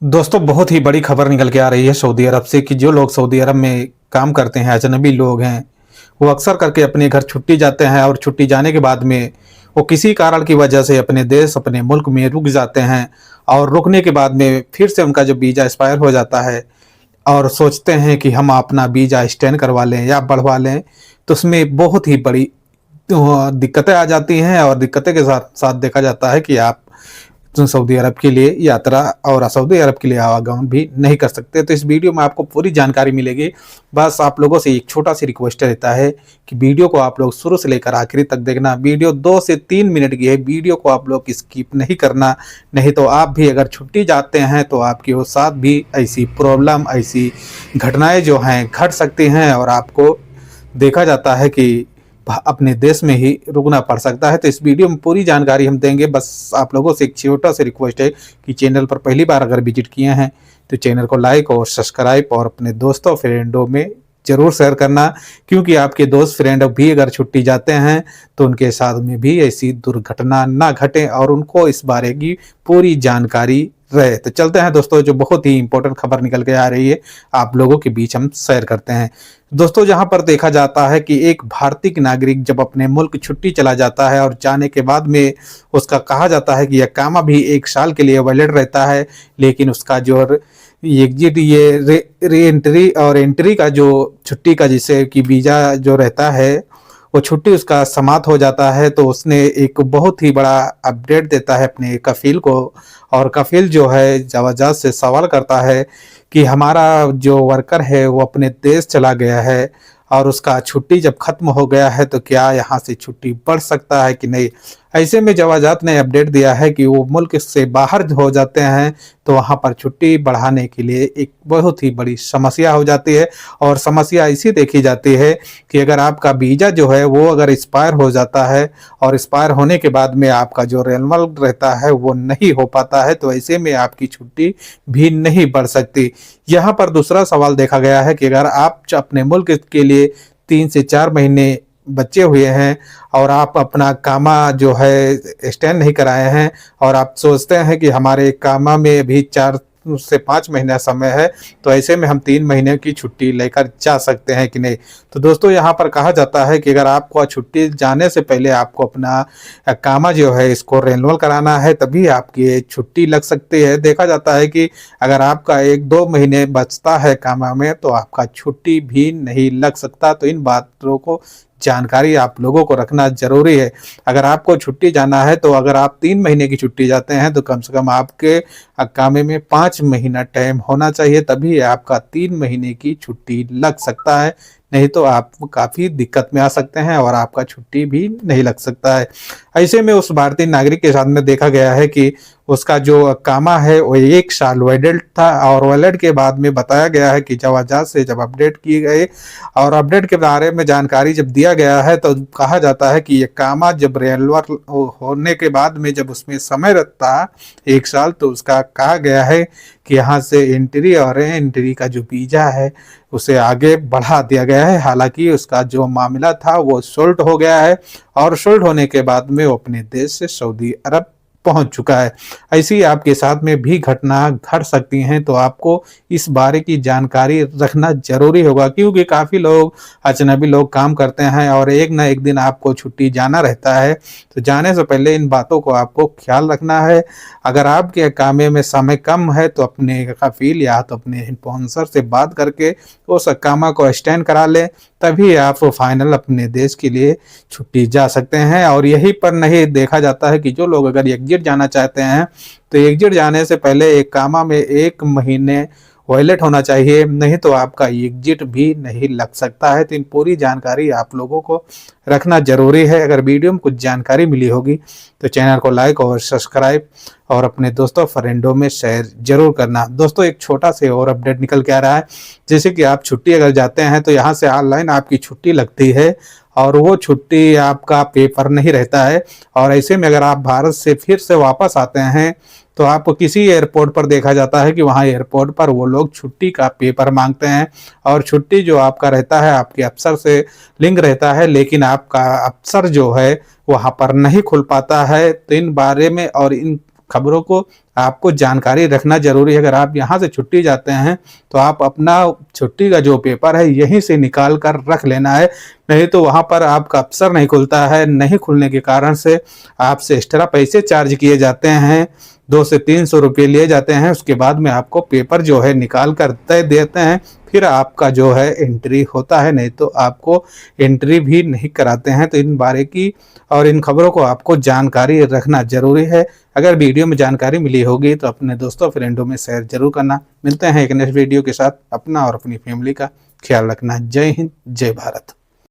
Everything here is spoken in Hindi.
दोस्तों, बहुत ही बड़ी खबर निकल के आ रही है सऊदी अरब से कि जो लोग सऊदी अरब में काम करते हैं, अजनबी लोग हैं, वो अक्सर करके अपने घर छुट्टी जाते हैं और छुट्टी जाने के बाद में वो किसी कारण की वजह से अपने देश, अपने मुल्क में रुक जाते हैं और रुकने के बाद में फिर से उनका जो वीज़ा एक्सपायर हो जाता है और सोचते हैं कि हम अपना वीज़ा एक्सटेंड करवा लें या बढ़वा लें, तो उसमें बहुत ही बड़ी दिक्कतें आ जाती हैं और दिक्कतें के साथ साथ देखा जाता है कि आप तो सऊदी अरब के लिए यात्रा और सऊदी अरब के लिए आवागमन भी नहीं कर सकते। तो इस वीडियो में आपको पूरी जानकारी मिलेगी। बस आप लोगों से एक छोटा-सी रिक्वेस्ट रहता है कि वीडियो को आप लोग शुरू से लेकर आखिरी तक देखना। वीडियो 2 से 3 मिनट की है, वीडियो को आप लोग स्किप नहीं करना, नहीं तो आप भी अगर छुट्टी जाते हैं तो आपके वो साथ भी ऐसी प्रॉब्लम, ऐसी घटनाएँ जो हैं घट सकती हैं और आपको देखा जाता है कि अपने देश में ही रुकना पड़ सकता है। तो इस वीडियो में पूरी जानकारी हम देंगे। बस आप लोगों से एक छोटा-सा रिक्वेस्ट है कि चैनल पर पहली बार अगर विजिट किए हैं, तो चैनल को लाइक और सब्सक्राइब और अपने दोस्तों फ्रेंडों में ज़रूर शेयर करना, क्योंकि आपके दोस्त फ्रेंड भी अगर छुट्टी जाते हैं, तो उनके साथ में भी ऐसी दुर्घटना ना घटे और उनको इस बारे की पूरी जानकारी रहे। तो चलते हैं दोस्तों, जो बहुत ही इम्पोर्टेंट खबर निकल के आ रही है, आप लोगों के बीच हम शेयर करते हैं। दोस्तों, जहाँ पर देखा जाता है कि एक भारतीय नागरिक जब अपने मुल्क छुट्टी चला जाता है और जाने के बाद में उसका कहा जाता है कि इकामा भी 1 साल के लिए वैलिड रहता है, लेकिन उसका जो एग्जिट ये री एंट्री और एंट्री का जो छुट्टी का जिसे कि वीज़ा जो रहता है, वो छुट्टी उसका समाप्त हो जाता है, तो उसने एक बहुत ही बड़ा अपडेट देता है अपने कफ़ील को और कफ़ील जो है जवाज़ात से सवाल करता है कि हमारा जो वर्कर है वो अपने देश चला गया है और उसका छुट्टी जब ख़त्म हो गया है, तो क्या यहाँ से छुट्टी बढ़ सकता है कि नहीं? ऐसे में जवाज़ात ने अपडेट दिया है कि वो मुल्क से बाहर हो जाते हैं, तो वहाँ पर छुट्टी बढ़ाने के लिए एक बहुत ही बड़ी समस्या हो जाती है और समस्या ऐसी देखी जाती है कि अगर आपका वीज़ा जो है वो अगर एक्सपायर हो जाता है और एक्सपायर होने के बाद में आपका जो रिन्यूअल रहता है वो नहीं हो पाता है, तो ऐसे में आपकी छुट्टी भी नहीं बढ़ सकती। यहाँ पर दूसरा सवाल देखा गया है कि अगर आप अपने मुल्क के लिए 3 से 4 महीने बचे हुए हैं और आप अपना कामा जो है एक्सटेंड नहीं कराए हैं और आप सोचते हैं कि हमारे कामा में अभी 4 से 5 महीना समय है, तो ऐसे में हम 3 महीने की छुट्टी लेकर जा सकते हैं कि नहीं? तो दोस्तों, यहाँ पर कहा जाता है कि अगर आपको छुट्टी जाने से पहले आपको अपना कामा जो है इसको रिन्यूअल कराना है, तभी आपकी छुट्टी लग सकती है। देखा जाता है कि अगर आपका 1-2 महीने बचता है कामा में, तो आपका छुट्टी भी नहीं लग सकता। तो इन बातों को जानकारी आप लोगों को रखना ज़रूरी है। अगर आपको छुट्टी जाना है, तो अगर आप 3 महीने की छुट्टी जाते हैं, तो कम से कम आपके अकामे में 5 महीना टाइम होना चाहिए, तभी आपका 3 महीने की छुट्टी लग सकता है। नहीं तो आप काफ़ी दिक्कत में आ सकते हैं और आपका छुट्टी भी नहीं लग सकता है। ऐसे में उस भारतीय नागरिक के साथ में देखा गया है कि उसका जो अकामा है वो 1 साल वैलिड था और वैलिड के बाद में बताया गया है कि जवाज़ात से जब अपडेट किए गए और अपडेट के बारे में जानकारी जब दिया गया है, तो कहा जाता है कि इकामा जब रिन्यूअल होने के बाद में जब उसमें समय रहता 1 साल, तो उसका कहा गया है कि यहाँ से एंट्री और री एंट्री का जो वीज़ा है उसे आगे बढ़ा दिया गया है। हालाँकि उसका जो मामला था वो सॉल्व हो गया है और सॉल्व होने के बाद में वो अपने देश से सऊदी अरब पहुंच चुका है। ऐसी ही आपके साथ में भी घटना घट सकती हैं, तो आपको इस बारे की जानकारी रखना ज़रूरी होगा, क्योंकि काफ़ी लोग अजनबी लोग काम करते हैं और एक ना एक दिन आपको छुट्टी जाना रहता है। तो जाने से पहले इन बातों को आपको ख्याल रखना है। अगर आपके कामे में समय कम है, तो अपने कफ़ील या तो अपने स्पॉन्सर से बात करके उस अकामा को एक्सटेंड करा लें, तभी आप फाइनल अपने देश के लिए छुट्टी जा सकते हैं। और यहीं पर नहीं देखा जाता है कि जो लोग अगर एग्जिट जाना चाहते हैं, तो एग्जिट जाने से पहले इकामा में 1 महीने वॉयलेट होना चाहिए, नहीं तो आपका एग्जिट भी नहीं लग सकता है। तो इन पूरी जानकारी आप लोगों को रखना ज़रूरी है। अगर वीडियो में कुछ जानकारी मिली होगी, तो चैनल को लाइक और सब्सक्राइब और अपने दोस्तों फ्रेंडों में शेयर ज़रूर करना। दोस्तों, एक छोटा से और अपडेट निकल के आ रहा है, जैसे कि आप छुट्टी अगर जाते हैं, तो यहाँ से ऑनलाइन आपकी छुट्टी लगती है और वो छुट्टी आपका पेपर नहीं रहता है। और ऐसे में अगर आप भारत से फिर से वापस आते हैं, तो आपको किसी एयरपोर्ट पर देखा जाता है कि वहाँ एयरपोर्ट पर वो लोग छुट्टी का पेपर मांगते हैं और छुट्टी जो आपका रहता है आपके अफ़सर से लिंक रहता है, लेकिन आपका अफ़सर जो है वहाँ पर नहीं खुल पाता है। तो इन बारे में और इन खबरों को आपको जानकारी रखना जरूरी है। अगर आप यहाँ से छुट्टी जाते हैं तो आप अपना छुट्टी का जो पेपर है यहीं से निकाल कर रख लेना है, नहीं तो वहाँ पर आपका अफसर नहीं खुलता है। नहीं खुलने के कारण से आपसे एक्स्ट्रा पैसे चार्ज किए जाते हैं, 200 से 300 रुपये लिए जाते हैं। उसके बाद में आपको पेपर जो है निकाल कर दे देते हैं, फिर आपका जो है एंट्री होता है, नहीं तो आपको एंट्री भी नहीं कराते हैं। तो इन बारे की और इन खबरों को आपको जानकारी रखना जरूरी है। अगर वीडियो में जानकारी मिली होगी तो अपने दोस्तों फ्रेंडों में शेयर जरूर करना। मिलते हैं एक नेक्स्ट वीडियो के साथ। अपना और अपनी फैमिली का ख्याल रखना। जय हिंद, जय भारत।